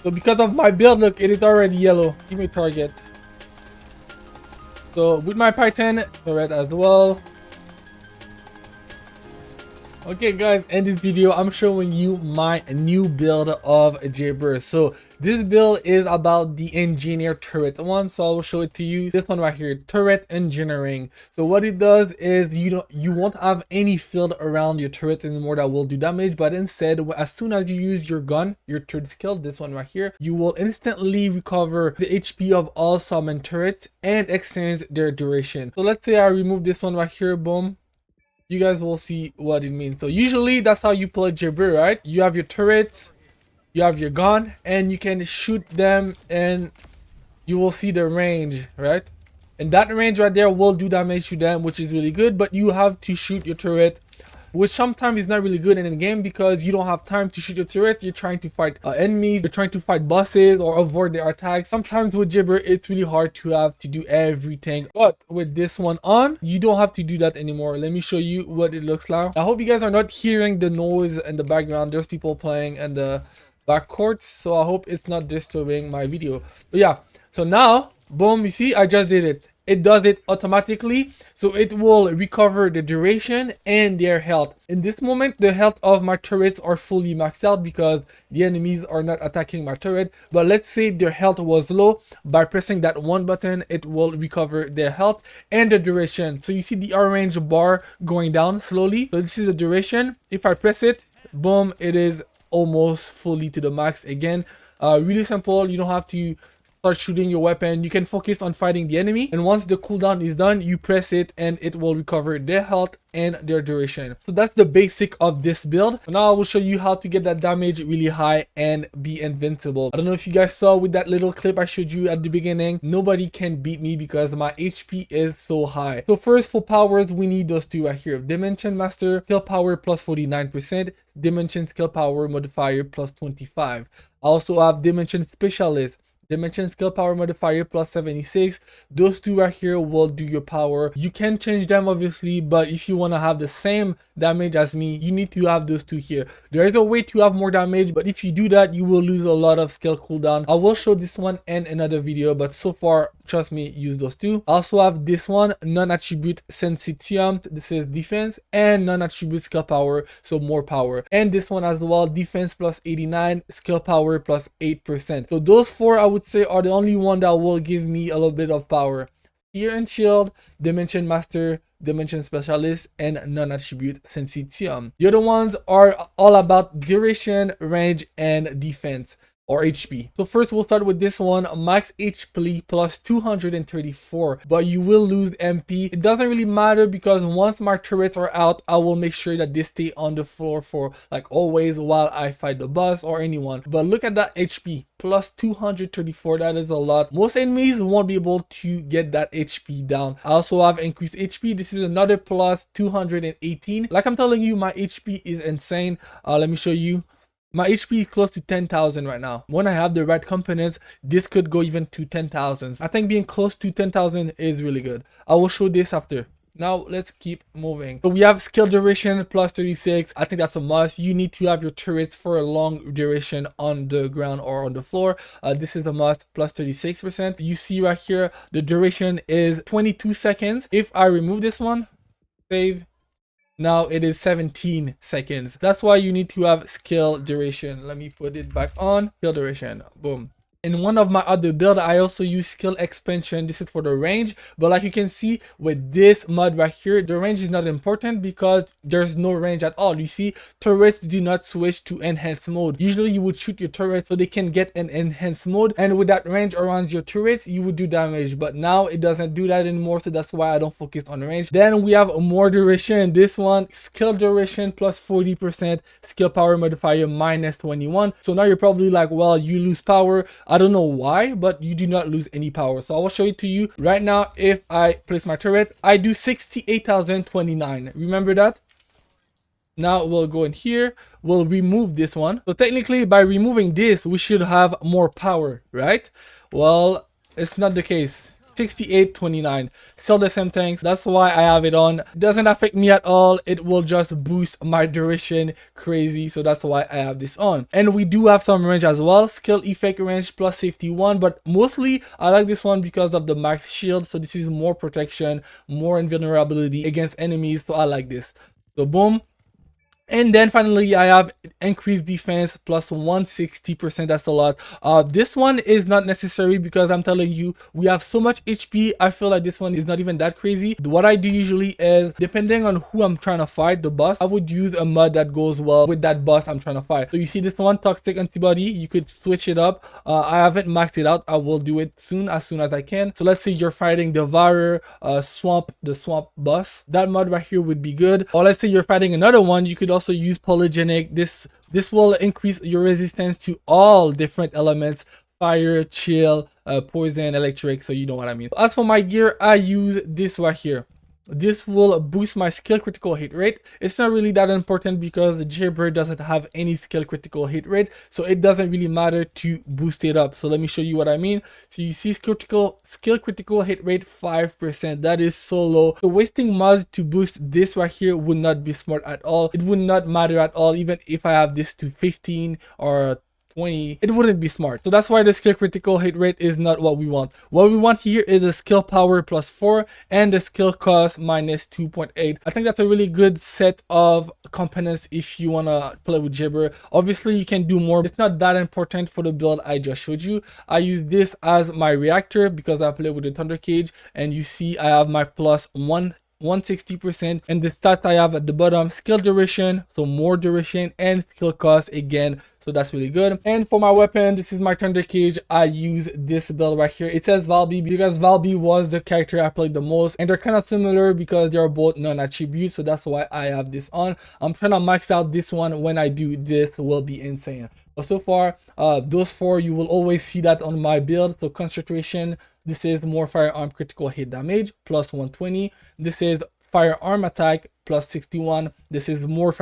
So because of my build, look, it is already yellow. Give me target. So with my Python, red as well. Okay guys, in this video I'm showing you my new build of JAYBER. So this build is about the engineer turret one, so I will show it to you. This one right here, turret engineering. So what it does is you won't have any field around your turrets anymore that will do damage, but instead as soon as you use your gun, your turret skill, this one right here, you will instantly recover the HP of all summon turrets and extend their duration. So let's say I remove this one right here, boom. You guys will see what it means. So usually that's how you play JAYBER, right? You have your turrets, you have your gun, and you can shoot them and you will see the range, right? And that range right there will do damage to them, which is really good, but you have to shoot your turret, which sometimes is not really good in the game because you don't have time to shoot your turret. You're trying to fight enemies, you're trying to fight bosses or avoid their attacks. Sometimes with JAYBER, it's really hard to have to do everything. But with this one on, you don't have to do that anymore. Let me show you what it looks like. I hope you guys are not hearing the noise in the background. There's people playing in the back court, so I hope it's not disturbing my video. But yeah, so now, boom, you see, I just did it. It does it automatically, so it will recover the duration and their health. In this moment, the health of my turrets are fully maxed out because the enemies are not attacking my turret. But let's say their health was low. By pressing that one button, it will recover their health and the duration. So you see the orange bar going down slowly. So this is the duration. If I press it, boom, it is almost fully to the max again. Really simple. You don't have to start shooting your weapon. You can focus on fighting the enemy, and once the cooldown is done, you press it and it will recover their health and their duration. So that's the basic of this build. Now I will show you how to get that damage really high and be invincible. I don't know if you guys saw with that little clip I showed you at the beginning, nobody can beat me because my HP is so high. So first, for powers, we need those two right here: Dimension Master, skill power plus 49%, Dimension skill power modifier plus 25. I also have Dimension Specialist, Dimension skill power modifier plus 76. Those two right here will do your power. You can change them obviously, but if you want to have the same damage as me, you need to have those two here. There is a way to have more damage, but if you do that, you will lose a lot of skill cooldown. I will show this one in another video, but so far, trust me, use those two. I also have this one, non-attribute sensitium. This is defense, and non-attribute skill power, so more power. And this one as well, defense plus 89, skill power plus 8%. So those four I would say are the only one that will give me a little bit of power. Fear and Shield, Dimension Master, Dimension Specialist, and non-attribute sensitium. The other ones are all about duration, range, and defense, or HP. So first we'll start with this one, max HP plus 234, but you will lose MP. It doesn't really matter because once my turrets are out, I will make sure that they stay on the floor for like always while I fight the boss or anyone. But look at that HP, plus 234, that is a lot. Most enemies won't be able to get that HP down. I also have increased HP. This is another plus 218. Like I'm telling you, my HP is insane. Let me show you. My HP is close to 10,000 right now. When I have the right components, this could go even to 10,000. I think being close to 10,000 is really good. I will show this after. Now let's keep moving. So we have skill duration plus 36. I think that's a must. You need to have your turrets for a long duration on the ground or on the floor. This is a must, plus 36%. You see right here, the duration is 22 seconds. If I remove this one, save. Now it is 17 seconds. That's why you need to have skill duration. Let me put it back on. Skill duration. Boom. In one of my other builds, I also use skill expansion. This is for the range, but like you can see with this mod right here, the range is not important because there's no range at all. You see, turrets do not switch to enhanced mode. Usually you would shoot your turrets so they can get an enhanced mode, and with that range around your turrets, you would do damage, but now it doesn't do that anymore, so that's why I don't focus on range. Then we have more duration. This one, skill duration plus 40%, skill power modifier minus 21. So now you're probably like, well, you lose power. I don't know why, but you do not lose any power. So I will show it to you right now. If I place my turret, I do 68,029. Remember that? Now we'll go in here, we'll remove this one. So technically by removing this, we should have more power, right? Well, it's not the case. 6829. Still the same things. That's why I have it on. Doesn't affect me at all. It will just boost my duration crazy. So that's why I have this on. And we do have some range as well. Skill effect range plus 51. But mostly I like this one because of the max shield. So this is more protection, more invulnerability against enemies. So I like this. So boom. And then finally I have increased defense plus 160%. That's a lot. This one is not necessary because I'm telling you, we have so much HP. I feel like this one is not even that crazy. What I do usually is, depending on who I'm trying to fight, the boss, I would use a mod that goes well with that boss I'm trying to fight. So you see this one, toxic antibody, you could switch it up. I haven't maxed it out. I will do it soon as I can. So let's say you're fighting Devourer, the swamp boss. That mod right here would be good. Or let's say you're fighting another one, you could also use polygenic. This will increase your resistance to all different elements: fire, chill, poison, electric. So you know what I mean. As for my gear, I use this right here. This will boost my skill critical hit rate. It's not really that important because the JAYBER doesn't have any skill critical hit rate, so it doesn't really matter to boost it up. So let me show you what I mean. So you see skill critical hit rate 5%. That is so low. So wasting mods to boost this right here would not be smart at all. It would not matter at all, even if I have this to 15 or 20, it wouldn't be smart. So that's why the skill critical hit rate is not what we want. What we want here is the skill power plus 4 and the skill cost minus 2.8. I think that's a really good set of components if you want to play with JAYBER. Obviously you can do more. It's not that important for the build I just showed you. I use this as my reactor because I play with the Thunder Cage, and you see I have my plus 160%, and the stats I have at the bottom: skill duration, so more duration, and skill cost again. So that's really good. And for my weapon, this is my Thunder Cage. I use this build right here. It says Valby because Valby was the character I played the most, and they're kind of similar because they're both non-attribute. So that's why I have this on. I'm trying to max out this one. When I do, this will be insane. But so far, those four, you will always see that on my build. So concentration, this is more firearm critical hit damage plus 120. This is firearm attack plus 61. This is more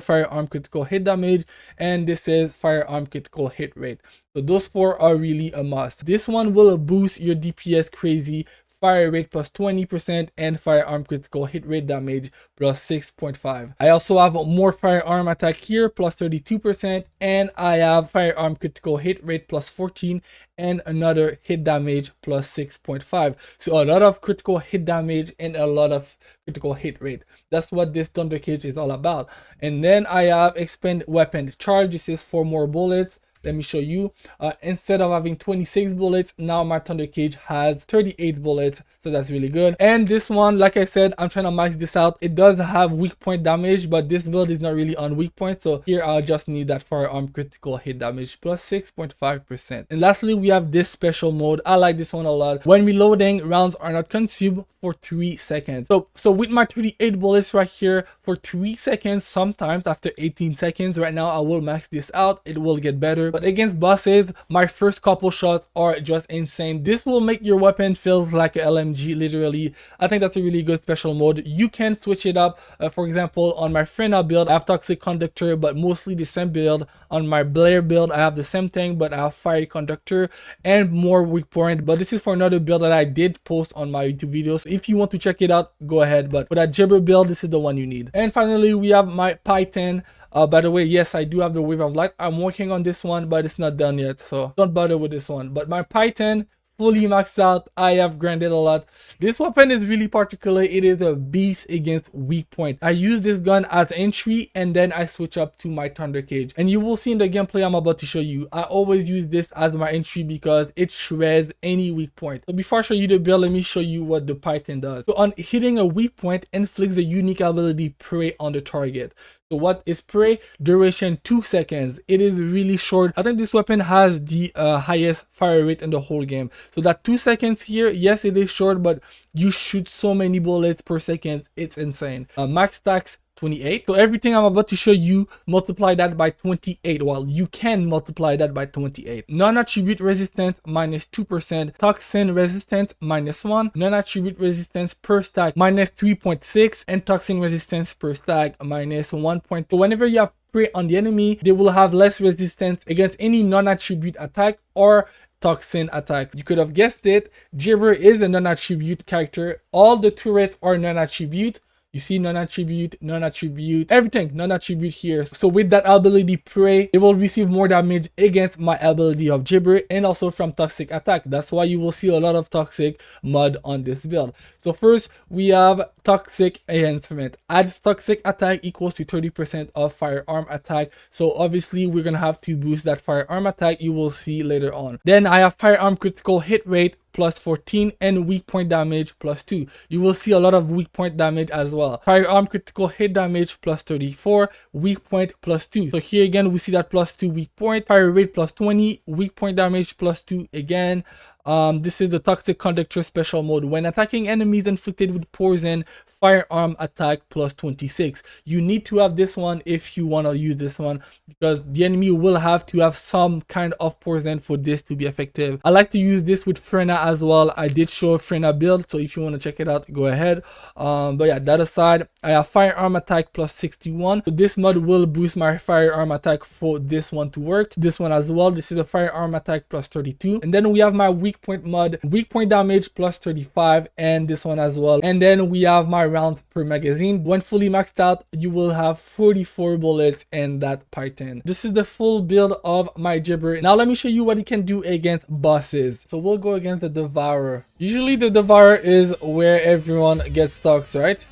firearm critical hit damage, and this is firearm critical hit rate. So those four are really a must. This one will boost your DPS crazy. Fire rate plus 20% and firearm critical hit rate damage plus 6.5. I also have more firearm attack here plus 32%, and I have firearm critical hit rate plus 14 and another hit damage plus 6.5. So a lot of critical hit damage and a lot of critical hit rate. That's what this Thunder Cage is all about. And then I have expand weapon charge. This is 4 more bullets. Let me show you. Instead of having 26 bullets, now my Thunder Cage has 38 bullets. So that's really good. And this one, like I said, I'm trying to max this out. It does have weak point damage, but this build is not really on weak point. So here I'll just need that firearm critical hit damage plus 6.5%. And lastly, we have this special mode. I like this one a lot. When reloading, rounds are not consumed for 3 seconds. So with my 38 bullets right here for 3 seconds, sometimes after 18 seconds, right now I will max this out. It will get better. But against bosses, my first couple shots are just insane. This will make your weapon feel like an LMG, literally. I think that's a really good special mode. You can switch it up. For example, on my Frena build, I have Toxic Conductor, but mostly the same build. On my Blair build, I have the same thing, but I have Fiery Conductor and more weak point. But this is for another build that I did post on my YouTube videos. So if you want to check it out, go ahead. But for that JAYBER build, this is the one you need. And finally, we have my Python. By the way, yes, I do have the Wave of Light. I'm working on this one, but it's not done yet, so don't bother with this one. But my Python, fully maxed out. I have grinded a lot. This weapon is really particular. It is a beast against weak point. I use this gun as entry, and then I switch up to my Thunder Cage. And you will see in the gameplay I'm about to show you, I always use this as my entry because it shreds any weak point. So before I show you the build, let me show you what the Python does. So on hitting a weak point, inflicts a unique ability Prey on the target. So what is Prey? Duration 2 seconds. It is really short. I think this weapon has the highest fire rate in the whole game. So that 2 seconds here, yes, it is short, but you shoot so many bullets per second. It's insane. Max stacks 28. So everything I'm about to show you, multiply that by 28. Well, you can multiply that by 28. Non-attribute resistance minus 2%. Toxin resistance minus 1. Non-attribute resistance per stack minus 3.6. And toxin resistance per stack minus 1. So whenever you have Prey on the enemy, they will have less resistance against any non-attribute attack or toxin attack. You could have guessed it, JAYBER is a non-attribute character. All the turrets are non-attribute. You see non-attribute, non-attribute, everything non-attribute here. So with that ability Prey, it will receive more damage against my ability of JAYBER and also from toxic attack. That's why you will see a lot of toxic mod on this build. So first we have toxic enhancement. Adds toxic attack equals to 30% of firearm attack. So obviously we're gonna have to boost that firearm attack. You will see later on. Then I have firearm critical hit rate plus 14 and weak point damage plus 2. You will see a lot of weak point damage as well. Firearm critical hit damage plus 34, weak point plus 2. So here again we see that plus 2 weak point, fire rate plus 20, weak point damage plus 2 again. This is the toxic conductor special mode. When attacking enemies inflicted with poison, firearm attack plus 26. You need to have this one if you want to use this one, because the enemy will have to have some kind of poison for this to be effective. I like to use this with Frena as well. I did show a Frena build, so if you want to check it out, go ahead. But yeah, that aside, I have firearm attack plus 61. So this mod will boost my firearm attack for this one to work. This one as well. This is a firearm attack plus 32. And then we have my weak point mod, weak point damage plus 35, and this one as well. And then we have my rounds per magazine. When fully maxed out, you will have 44 bullets in that Python. This is the full build of my JAYBER. Now let me show you what he can do against bosses. So we'll go against the Devourer. Usually the Devourer is where everyone gets stuck, right?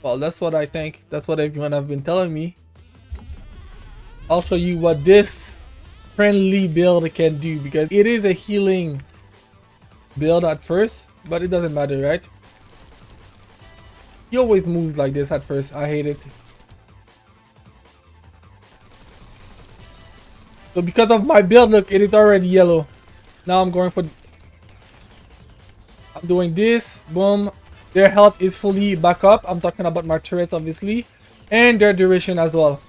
Well, that's what I think. That's what everyone have been telling me. I'll show you what this friendly build can do, because it is a healing build at first, but it doesn't matter, right? He always moves like this at first. I hate it. So because of my build, look, it is already yellow. Now I'm going for... I'm doing this. Boom. Their health is fully back up. I'm talking about my turrets, obviously. And their duration as well.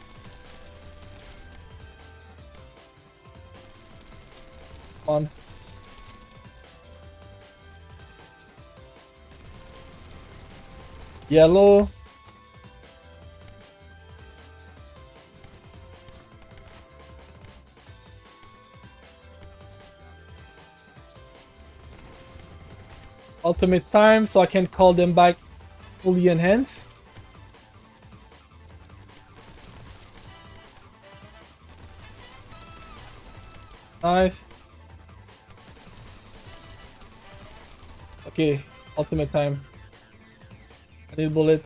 Come on. Yellow. Ultimate time, so I can call them back fully enhanced. Nice. Okay, ultimate time. I need bullet.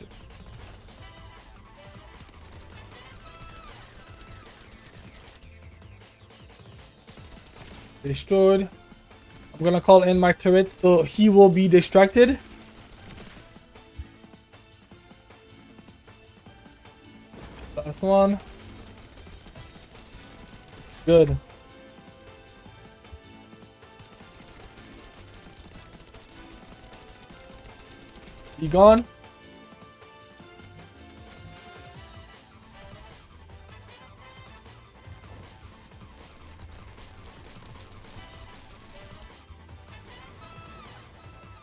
Destroyed. I'm gonna call in my turret so he will be distracted. Last one. Good. He gone.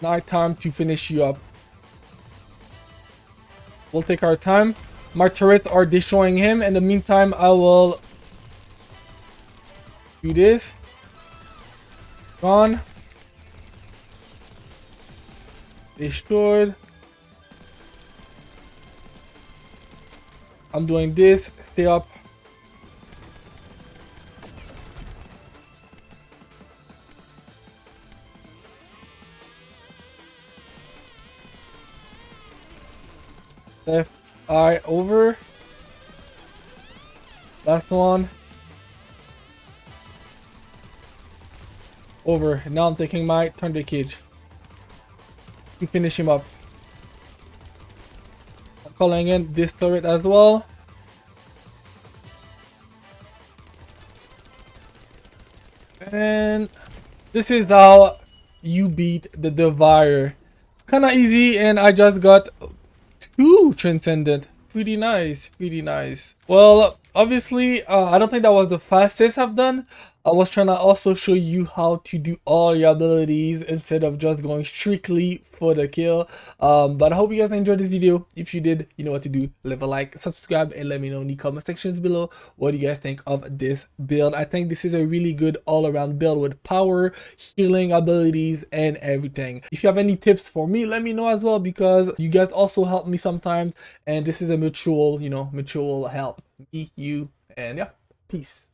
Now time to finish you up. We'll take our time. My turrets are destroying him. In the meantime, I will do this. Gone. Destroyed. I'm doing this. Stay up. Left eye over. Last one. Over. Now I'm taking my turn the cage to finish him up. I'm calling in this turret as well. And this is how you beat the Devourer. Kinda easy, and I just got 2 Transcendent. Pretty nice, pretty nice. Well, obviously, I don't think that was the fastest I've done. I was trying to also show you how to do all your abilities instead of just going strictly for the kill. But I hope you guys enjoyed this video. If you did, you know what to do. Leave a like, subscribe, and let me know in the comment sections below what do you guys think of this build. I think this is a really good all-around build with power, healing abilities, and everything. If you have any tips for me, let me know as well, because you guys also help me sometimes, and this is a mutual, you know, mutual help. Me, you, and yeah, peace.